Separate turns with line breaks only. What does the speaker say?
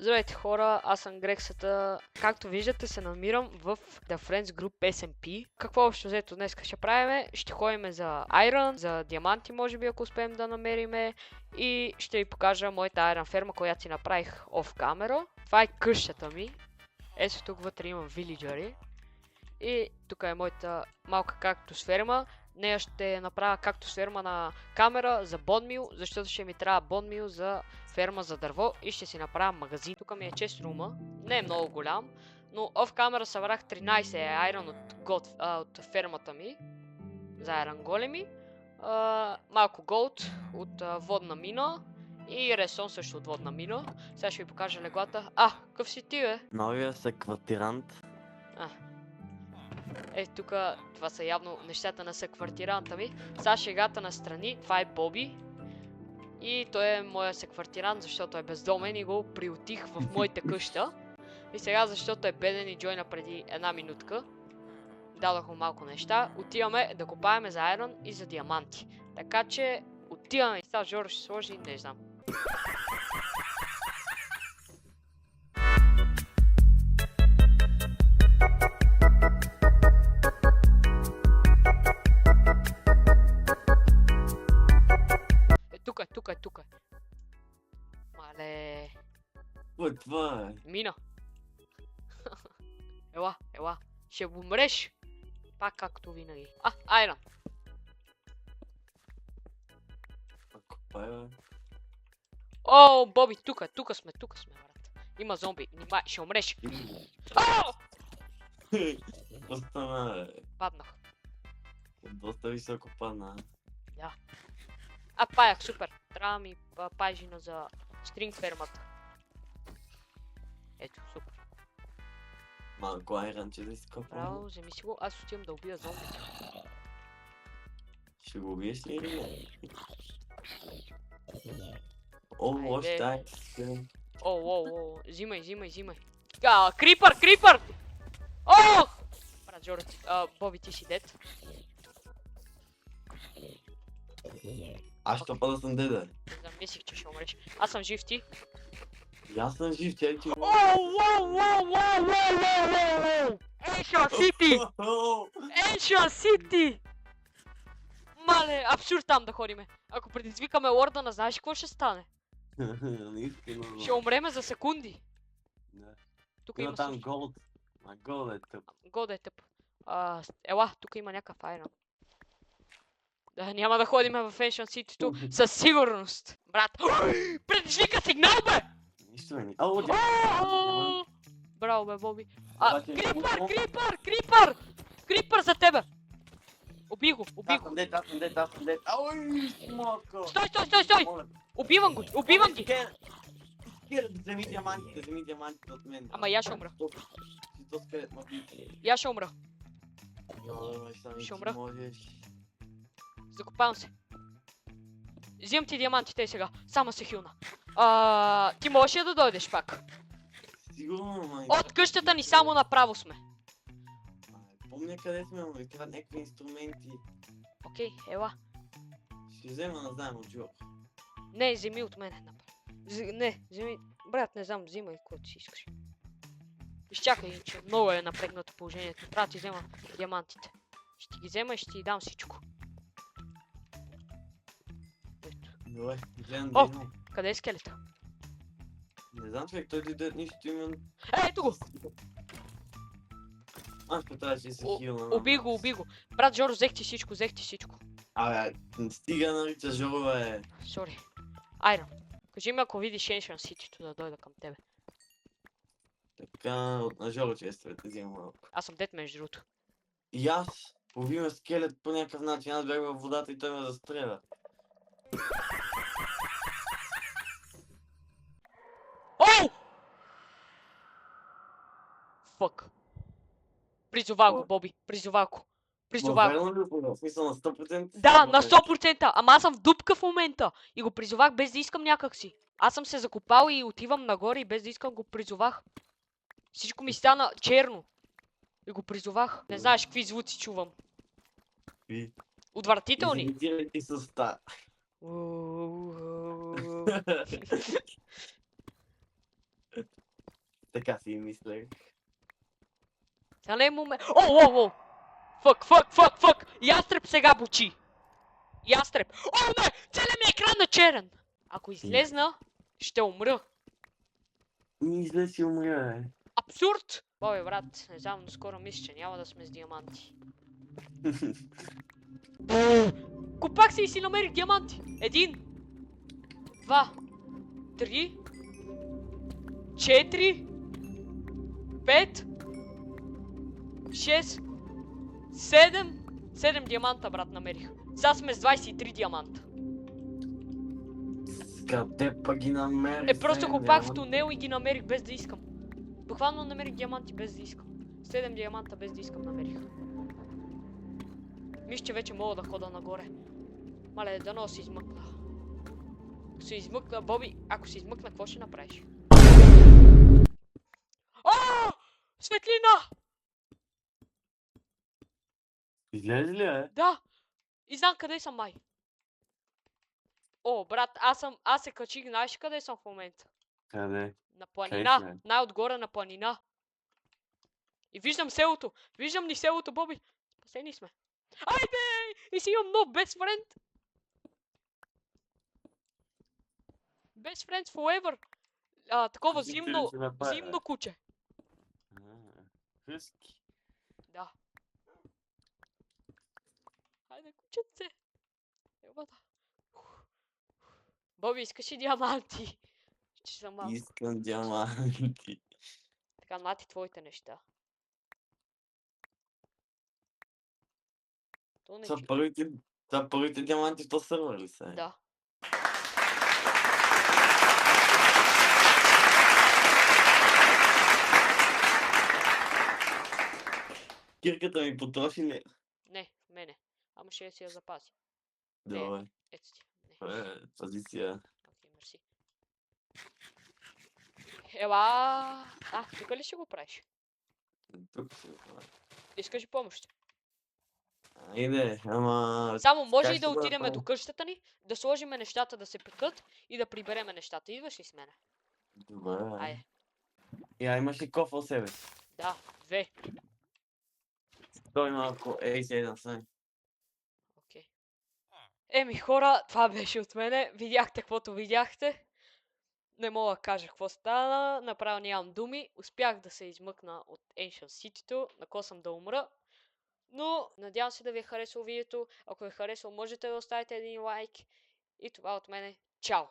Здравейте хора, аз съм Грексата. Както виждате се намирам в The Friends Group SMP. Какво общо взето днес ще правим? Ще ходим за Iron, за диаманти може би ако успеем да намериме. И ще ви покажа моята Iron ферма, която си направих оф камера. Това е къщата ми. Ето тук вътре имам вилиджери. И тук е моята малка кактус ферма. Нея ще направя кактус ферма на камера за бонмил, защото ще ми трябва бонмил за ферма за дърво и ще си направя магазин. Тук ми е чест рума, не е много голям, но оф камера събрах 13 айрон от фермата ми за айрон големи, малко голд от водна мина и ресон също от водна мина. Сега ще ви покажа леглата. Какъв си ти, бе?
Новия секвартирант.
Тук това са явно нещата на секвартиранта ми. Сега шегата настрани, това е Боби. И той е моя секвартирант, защото е бездомен и го приотих в моята къща. И сега, защото е беден и джойна преди една минутка, дадох му малко неща. Отиваме да копаеме за айрон и за диаманти. Така че отиваме. Сега Жоро ще сложи, не знам. Тук е. Мале.
Кой това е?
Мина. Ела. Ще умреш. Пак както винаги. Айрон.
Копай, бе.
О, Боби, тук сме, брат. Има зомби, ще умреш.
Остана, бе.
Паднах.
Доста високо падна.
Да. Паях, супер. Трябва ми пажина за стринг фермата. Ето, супер.
Малко айрон, че да си копа.
Браво, вземи си го. Аз отивам да убия зомбите.
Ще го убиеш ли или не? О, още ай.
О, взимай. Крипър! О! Брат Жоро, Боби, ти си дед.
Аз ще пада съм деда.
Замислих, че ще умреш. Аз съм жив, ти.
И аз съм жив, тя ти...
Ancient City! Мале, абсурд там да ходиме. Ако предизвикаме Ордана, знаеш какво ще стане? Ще умреме за секунди. Тук
Има
има
там
също.
голд. Голд е тъп.
Голд е тъп. Ела, тук има някакъв айрон. Да, няма да ходиме в Ancient City-то със сигурност. Брат, предизвика сигнал, бе!
Нищо не.
Браво, бе, Боби. Крипър за тебе! Уби го.
Аз съм дед. Ой, смоко!
Стой! Убивам ги!
Вземи диамантите от мен.
Ама я ще умра.
То скелет ма би.
Я ще умра.
Ще
умра.
Можеш.
Закопавам се. Взимам ти диамантите сега. Само се хилна. Ти можеш ли да дойдеш пак?
Сигурно, май.
От къщата ни само направо сме.
Помня къде сме, но трябва някакви инструменти.
Окей, ела.
Ще взема назаем от Джо.
Не, вземи от мене направо. Не, вземи. Брат, не знам, взимай който си искаш. Изчакай, че много е напрегнато положението. Трябва да ти взема диамантите. Ще ти ги взема и ще ти дам всичко. Ето.
Добре, гледам да има.
Къде е скелета?
Не знам, човек, той дойде нищо има.
Ето го!
Аз потая, че се хилна.
Уби го. Брат Жоро, взех ти всичко.
Абе, стига нарича Жоро, бе.
Сори. Айрон, кажи ми ако видиш Ancient City-то да дойда към тебе.
Така, на Жоро честовете взимам малко.
Аз съм дед между другото.
И аз убивам скелет по някакъв начин, аз бях във водата и той ме застреля.
Оу! Фък. Призовах го, Боби. Призовах го.
Верно ли го? В смисъл на 100%?
Да, на 100%. Ама аз съм в дупка в момента. И го призовах без да искам някакси. Аз съм се закопал и отивам нагоре и без да искам го призовах. Всичко ми стана черно. И го призовах. Не знаеш какви звуци чувам.
Какви?
Отвратителни.
Изимитирай ти с та. Така си мислех.
Сега не е момент. О! Фък! Ястреб сега бучи! Ястреб! О, не! Целият ми екран е черен! Ако излезна, ще умра.
Мисля си умря, бе.
Абсурд! Бой, брат, не знам, но скоро мисля, че няма да сме с диаманти. Копах се и си намерих диаманти. 1, 2, 3, 4, 5, 6, 7 диаманта, брат, намерих. Сега сме с 23 диаманта.
Къде па ги намери?
Просто копах в тунел и ги намерих без да искам. Буквално намерих диаманти без да искам. 7 диаманта без да искам намерих. Мисля, че вече мога да хода нагоре. Мале, дано се измъкна. Ако се измъкна, Боби, ако се измъкна, какво ще направиш? Светлина!
Излезе ли, бе?
Да! И знам къде съм, май. О, брат, аз се качих, знаеш къде съм в момента?
Къде?
На
Къде
планина.
си, бе?
Най-отгоре на планина. И виждам селото. Виждам ни селото, Боби. Спасени сме. Айде! И си имам нов best friend. Best friends forever. Такова
Кажи, къде ще направя, бе?
зимно куче.
Хъски.
Да. Хайде, кученце. Ева да. Боби, искаш ли диаманти? Ще съм малко.
Искам диаманти.
Така, нати твоите неща. То не
Са
че...
първите диаманти в този сървър ли са?
Да.
Кирката ми потроши ли?
Не, мене. Ама ще си я запази.
Добре.
Ето ти. Не.
Пази си я.
Окей, мерси. Ела. Тук ли ще го правиш?
Тук ще го правя.
Искаш ли помощ?
Айде, ама...
Само може
как
и
ще
да
го
отидем
направим?
до къщата ни, да сложиме нещата да се пекат и да прибереме нещата. Идваш ли с мене?
Добре.
Айде.
Имаш ли кофа от себе си?
Да, 2.
Той малко. Ей, си един сай.
Окей. Еми хора, това беше от мене. Видяхте каквото видяхте. Не мога да кажа какво стана. Направо нямам думи. Успях да се измъкна от Ancient City-то. Накосам да умра. Но надявам се да ви е харесало видеото. Ако ви е харесало, можете да оставите един лайк. И това от мене. Чао!